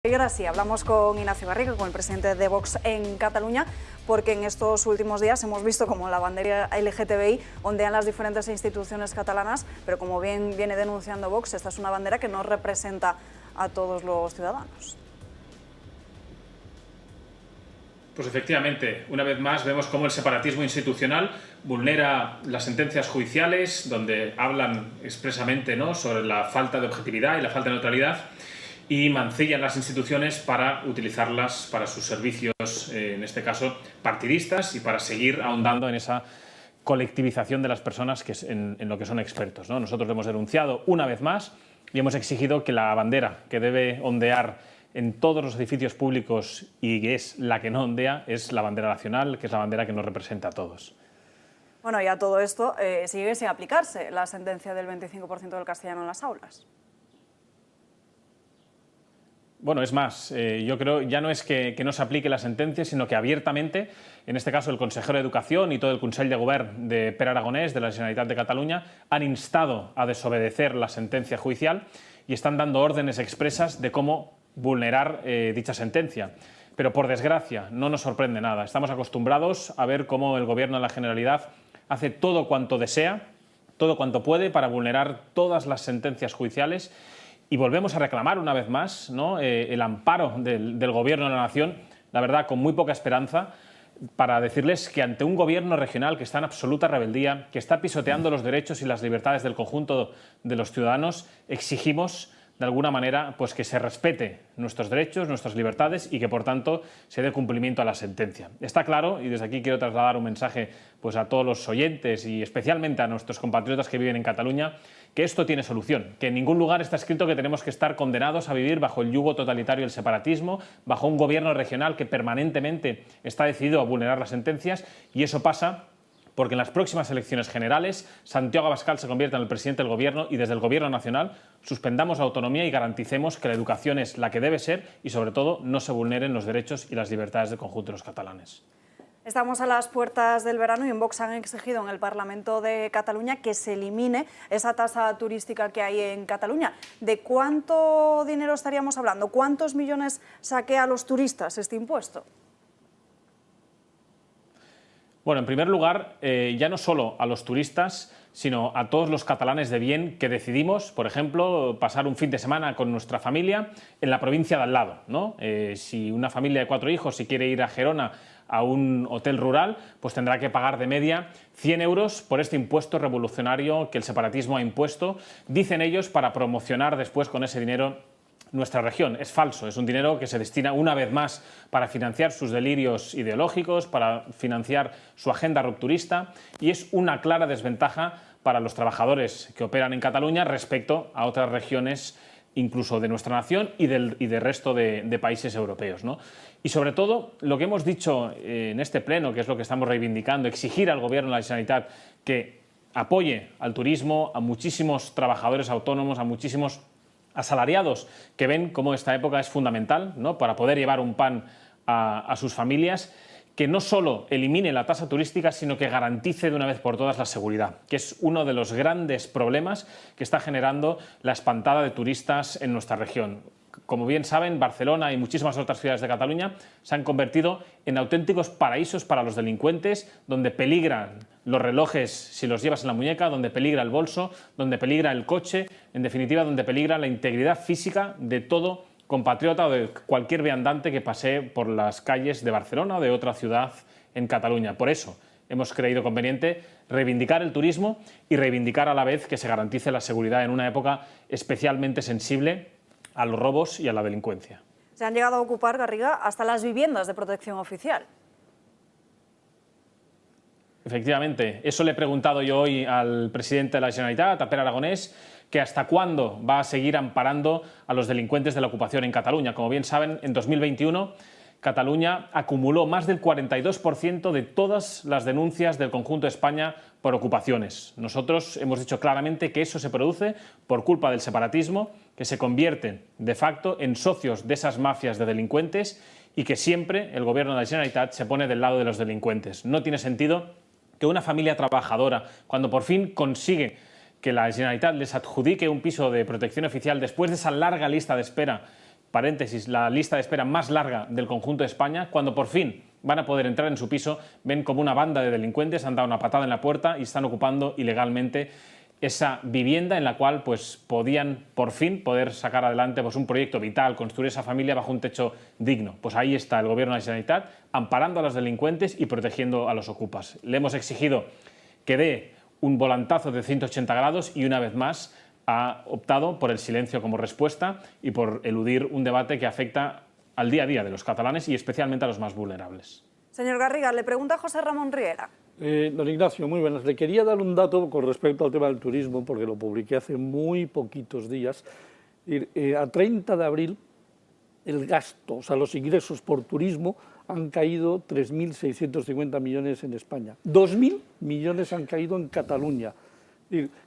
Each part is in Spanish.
Y ahora sí, hablamos con Ignacio Garriga, con el presidente de Vox en Cataluña, porque en estos últimos días hemos visto como la bandera LGTBI ondean las diferentes instituciones catalanas, pero como bien viene denunciando Vox, esta es una bandera que no representa a todos los ciudadanos. Pues efectivamente, una vez más vemos cómo el separatismo institucional vulnera las sentencias judiciales, donde hablan expresamente, ¿no?, sobre la falta de objetividad y la falta de neutralidad, y mancillan las instituciones para utilizarlas para sus servicios, en este caso partidistas, y para seguir ahondando en esa colectivización de las personas que en lo que son expertos, ¿no? Nosotros lo hemos denunciado una vez más y hemos exigido que la bandera que debe ondear en todos los edificios públicos y que es la que no ondea es la bandera nacional, que es la bandera que nos representa a todos. Bueno, y a todo esto sigue sin aplicarse la sentencia del 25% del castellano en las aulas. Bueno, es más, yo creo ya no es que no se aplique la sentencia, sino que abiertamente, en este caso el consejero de Educación y todo el Consell de Govern de Pere Aragonès, de la Generalitat de Cataluña, han instado a desobedecer la sentencia judicial y están dando órdenes expresas de cómo vulnerar dicha sentencia. Pero por desgracia no nos sorprende nada. Estamos acostumbrados a ver cómo el Gobierno de la Generalidad hace todo cuanto desea, todo cuanto puede para vulnerar todas las sentencias judiciales. Y volvemos a reclamar una vez más, ¿no?, el amparo del Gobierno de la Nación, la verdad con muy poca esperanza, para decirles que ante un gobierno regional que está en absoluta rebeldía, que está pisoteando los derechos y las libertades del conjunto de los ciudadanos, exigimos de alguna manera pues que se respete nuestros derechos, nuestras libertades y que por tanto se dé cumplimiento a la sentencia. Está claro, y desde aquí quiero trasladar un mensaje pues a todos los oyentes y especialmente a nuestros compatriotas que viven en Cataluña, que esto tiene solución, que en ningún lugar está escrito que tenemos que estar condenados a vivir bajo el yugo totalitario del separatismo, bajo un gobierno regional que permanentemente está decidido a vulnerar las sentencias, y eso pasa porque en las próximas elecciones generales Santiago Abascal se convierta en el presidente del Gobierno y desde el Gobierno nacional suspendamos la autonomía y garanticemos que la educación es la que debe ser y sobre todo no se vulneren los derechos y las libertades del conjunto de los catalanes. Estamos a las puertas del verano y en Vox han exigido en el Parlamento de Cataluña que se elimine esa tasa turística que hay en Cataluña. ¿De cuánto dinero estaríamos hablando? ¿Cuántos millones saquea a los turistas este impuesto? Bueno, en primer lugar, ya no solo a los turistas, sino a todos los catalanes de bien que decidimos, por ejemplo, pasar un fin de semana con nuestra familia en la provincia de al lado, ¿no? Si una familia de 4 hijos si quiere ir a Gerona a un hotel rural, pues tendrá que pagar de media 100 euros por este impuesto revolucionario que el separatismo ha impuesto, dicen ellos, para promocionar después con ese dinero nuestra región. Es falso, es un dinero que se destina una vez más para financiar sus delirios ideológicos, para financiar su agenda rupturista, y es una clara desventaja para los trabajadores que operan en Cataluña respecto a otras regiones incluso de nuestra nación y del resto de países europeos, ¿no? Y sobre todo, lo que hemos dicho en este pleno, que es lo que estamos reivindicando, exigir al Gobierno de la Generalitat que apoye al turismo, a muchísimos trabajadores autónomos, a muchísimos asalariados que ven cómo esta época es fundamental, ¿no?, para poder llevar un pan a sus familias, que no solo elimine la tasa turística, sino que garantice de una vez por todas la seguridad, que es uno de los grandes problemas que está generando la espantada de turistas en nuestra región. Como bien saben, Barcelona y muchísimas otras ciudades de Cataluña se han convertido en auténticos paraísos para los delincuentes, donde peligran los relojes si los llevas en la muñeca, donde peligra el bolso, donde peligra el coche, en definitiva, donde peligra la integridad física de todo compatriota o de cualquier viandante que pasee por las calles de Barcelona o de otra ciudad en Cataluña. Por eso hemos creído conveniente reivindicar el turismo y reivindicar a la vez que se garantice la seguridad en una época especialmente sensible a los robos y a la delincuencia. Se han llegado a ocupar, Garriga, hasta las viviendas de protección oficial. Efectivamente, eso le he preguntado yo hoy al presidente de la Generalitat, a Pere Aragonès, que hasta cuándo va a seguir amparando a los delincuentes de la ocupación en Cataluña. Como bien saben, en 2021 Cataluña acumuló más del 42% de todas las denuncias del conjunto de España por ocupaciones. Nosotros hemos dicho claramente que eso se produce por culpa del separatismo, que se convierten de facto en socios de esas mafias de delincuentes y que siempre el Gobierno de la Generalitat se pone del lado de los delincuentes. No tiene sentido que una familia trabajadora, cuando por fin consigue que la Generalitat les adjudique un piso de protección oficial después de esa larga lista de espera paréntesis, la lista de espera más larga del conjunto de España, cuando por fin van a poder entrar en su piso, ven como una banda de delincuentes han dado una patada en la puerta y están ocupando ilegalmente esa vivienda en la cual pues, podían por fin poder sacar adelante pues, un proyecto vital, construir esa familia bajo un techo digno. Pues ahí está el Gobierno de la Generalitat amparando a los delincuentes y protegiendo a los ocupas. Le hemos exigido que dé un volantazo de 180 grados y una vez más ha optado por el silencio como respuesta y por eludir un debate que afecta al día a día de los catalanes y especialmente a los más vulnerables. Señor Garriga, le pregunta José Ramón Riera. Don Ignacio, muy buenas. Le quería dar un dato con respecto al tema del turismo, porque lo publiqué hace muy poquitos días. A 30 de abril, el gasto, o sea, los ingresos por turismo han caído 3.650 millones en España. 2.000 millones han caído en Cataluña,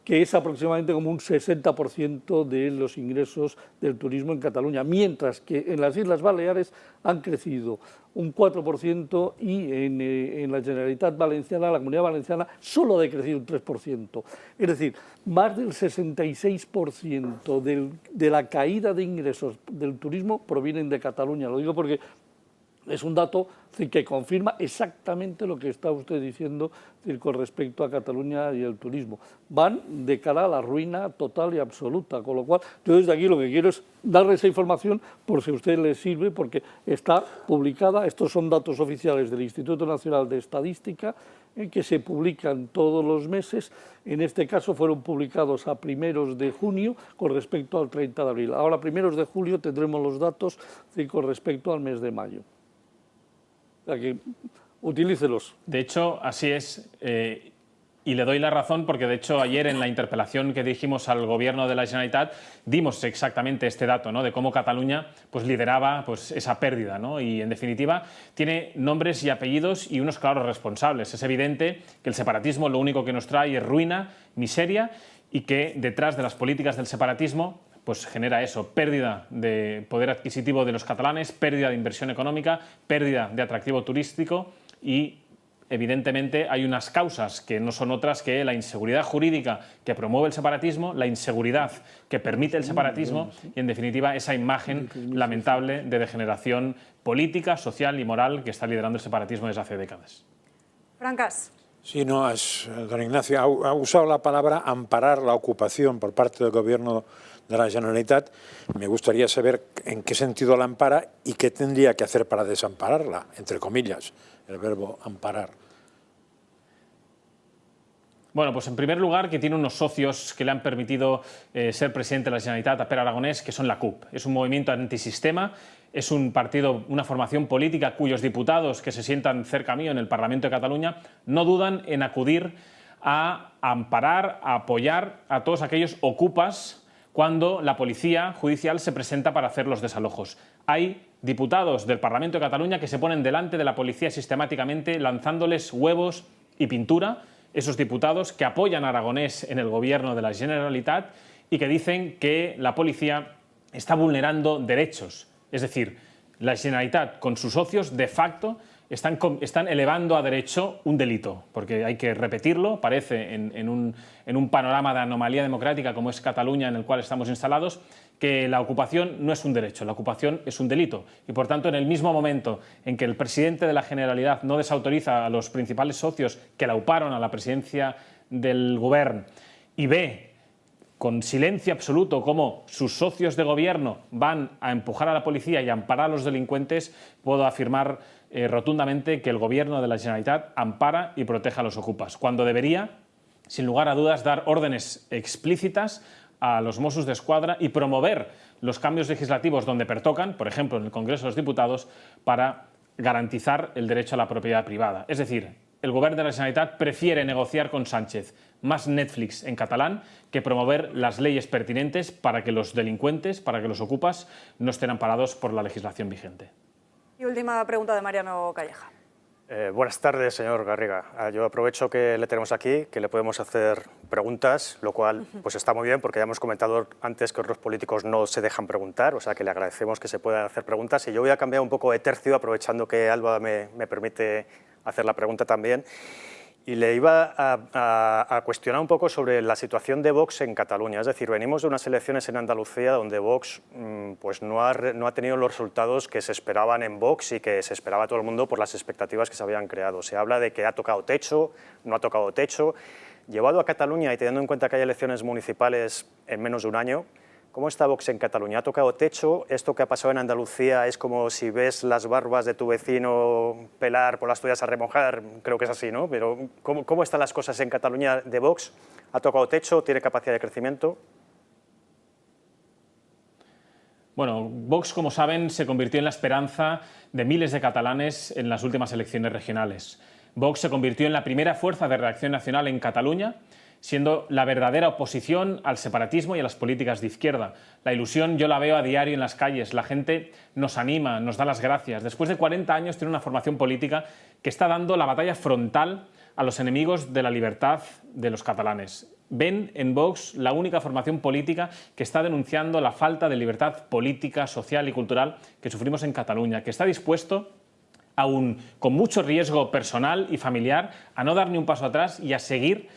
que es aproximadamente como un 60% de los ingresos del turismo en Cataluña, mientras que en las Islas Baleares han crecido un 4% y en la Generalitat Valenciana, la Comunidad Valenciana, solo ha decrecido un 3%. Es decir, más del 66% de la caída de ingresos del turismo provienen de Cataluña. Lo digo porque es un dato que confirma exactamente lo que está usted diciendo con respecto a Cataluña y el turismo. Van de cara a la ruina total y absoluta, con lo cual yo desde aquí lo que quiero es darle esa información por si a usted le sirve, porque está publicada, estos son datos oficiales del Instituto Nacional de Estadística, que se publican todos los meses. En este caso fueron publicados a primeros de junio con respecto al 30 de abril. Ahora a primeros de julio tendremos los datos con respecto al mes de mayo. O sea que utilícelos. De hecho, así es, y le doy la razón porque, de hecho, ayer en la interpelación que dirigimos al Gobierno de la Generalitat dimos exactamente este dato, ¿no?, de cómo Cataluña pues, lideraba pues, esa pérdida, ¿no? Y, en definitiva, tiene nombres y apellidos y unos claros responsables. Es evidente que el separatismo lo único que nos trae es ruina, miseria, y que detrás de las políticas del separatismo pues genera eso, pérdida de poder adquisitivo de los catalanes, pérdida de inversión económica, pérdida de atractivo turístico y, evidentemente, hay unas causas que no son otras que la inseguridad jurídica que promueve el separatismo, la inseguridad que permite el separatismo y, en definitiva, esa imagen lamentable de degeneración política, social y moral que está liderando el separatismo desde hace décadas. Francas. Sí, no, don Ignacio ha usado la palabra amparar la ocupación por parte del Gobierno de la Generalitat. Me gustaría saber en qué sentido la ampara y qué tendría que hacer para desampararla, entre comillas, el verbo amparar. Bueno, pues en primer lugar que tiene unos socios que le han permitido ser presidente de la Generalitat a Pere Aragonès, que son la CUP. Es un movimiento antisistema, es un partido, una formación política cuyos diputados que se sientan cerca mío en el Parlamento de Cataluña no dudan en acudir a amparar, a apoyar a todos aquellos ocupas cuando la policía judicial se presenta para hacer los desalojos. Hay diputados del Parlamento de Cataluña que se ponen delante de la policía sistemáticamente lanzándoles huevos y pintura, esos diputados que apoyan a Aragonès en el Gobierno de la Generalitat y que dicen que la policía está vulnerando derechos. Es decir, la Generalitat con sus socios de facto están elevando a derecho un delito, porque hay que repetirlo, parece en un panorama de anomalía democrática como es Cataluña en el cual estamos instalados, que la ocupación no es un derecho, la ocupación es un delito. Y por tanto, en el mismo momento en que el presidente de la Generalitat no desautoriza a los principales socios que la uparon a la presidencia del Govern y ve con silencio absoluto cómo sus socios de gobierno van a empujar a la policía y a amparar a los delincuentes, puedo afirmar rotundamente que el Gobierno de la Generalitat ampara y protege a los ocupas, cuando debería, sin lugar a dudas, dar órdenes explícitas a los Mossos d'Esquadra y promover los cambios legislativos donde pertocan, por ejemplo en el Congreso de los Diputados, para garantizar el derecho a la propiedad privada. Es decir, el Gobierno de la Generalitat prefiere negociar con Sánchez más Netflix en catalán que promover las leyes pertinentes para que los delincuentes, para que los ocupas, no estén amparados por la legislación vigente. Y última pregunta de Mariano Calleja. Buenas tardes, señor Garriga. Yo aprovecho que le tenemos aquí, que le podemos hacer preguntas, lo cual pues está muy bien porque ya hemos comentado antes que otros políticos no se dejan preguntar, o sea que le agradecemos que se puedan hacer preguntas. Y yo voy a cambiar un poco de tercio, aprovechando que Alba me permite hacer la pregunta también. Y le iba a cuestionar un poco sobre la situación de Vox en Cataluña. Es decir, venimos de unas elecciones en Andalucía donde Vox pues no ha tenido los resultados que se esperaban en Vox y que se esperaba todo el mundo por las expectativas que se habían creado. Se habla de que ha tocado techo, no ha tocado techo. Llevado a Cataluña y teniendo en cuenta que hay elecciones municipales en menos de un año, ¿cómo está Vox en Cataluña? ¿Ha tocado techo? ¿Esto que ha pasado en Andalucía es como si ves las barbas de tu vecino pelar por las tuyas a remojar? Creo que es así, ¿no? Pero ¿cómo están las cosas en Cataluña de Vox? ¿Ha tocado techo? ¿Tiene capacidad de crecimiento? Bueno, Vox, como saben, se convirtió en la esperanza de miles de catalanes en las últimas elecciones regionales. Vox se convirtió en la primera fuerza de reacción nacional en Cataluña, siendo la verdadera oposición al separatismo y a las políticas de izquierda. La ilusión yo la veo a diario en las calles, la gente nos anima, nos da las gracias. Después de 40 años tiene una formación política que está dando la batalla frontal a los enemigos de la libertad de los catalanes. Ven en Vox la única formación política que está denunciando la falta de libertad política, social y cultural que sufrimos en Cataluña, que está dispuesto, aún con mucho riesgo personal y familiar, a no dar ni un paso atrás y a seguir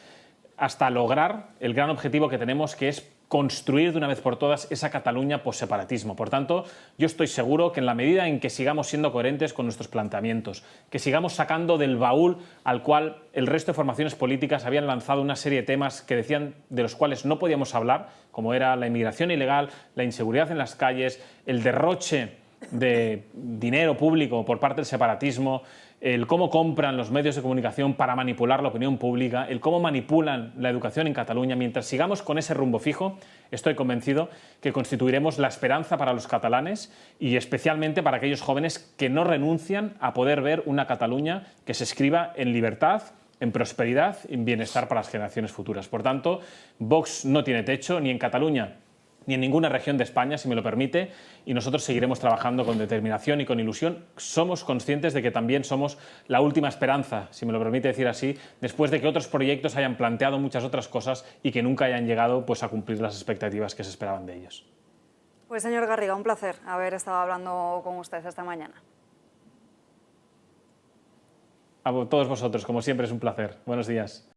hasta lograr el gran objetivo que tenemos, que es construir de una vez por todas esa Cataluña posseparatismo. Por tanto, yo estoy seguro que en la medida en que sigamos siendo coherentes con nuestros planteamientos, que sigamos sacando del baúl al cual el resto de formaciones políticas habían lanzado una serie de temas que decían de los cuales no podíamos hablar, como era la inmigración ilegal, la inseguridad en las calles, el derroche de dinero público por parte del separatismo, el cómo compran los medios de comunicación para manipular la opinión pública, el cómo manipulan la educación en Cataluña. Mientras sigamos con ese rumbo fijo, estoy convencido que constituiremos la esperanza para los catalanes y especialmente para aquellos jóvenes que no renuncian a poder ver una Cataluña que se escriba en libertad, en prosperidad y en bienestar para las generaciones futuras. Por tanto, Vox no tiene techo ni en Cataluña ni en ninguna región de España, si me lo permite, y nosotros seguiremos trabajando con determinación y con ilusión. Somos conscientes de que también somos la última esperanza, si me lo permite decir así, después de que otros proyectos hayan planteado muchas otras cosas y que nunca hayan llegado pues, a cumplir las expectativas que se esperaban de ellos. Pues señor Garriga, un placer haber estado hablando con usted esta mañana. A todos vosotros, como siempre, es un placer. Buenos días.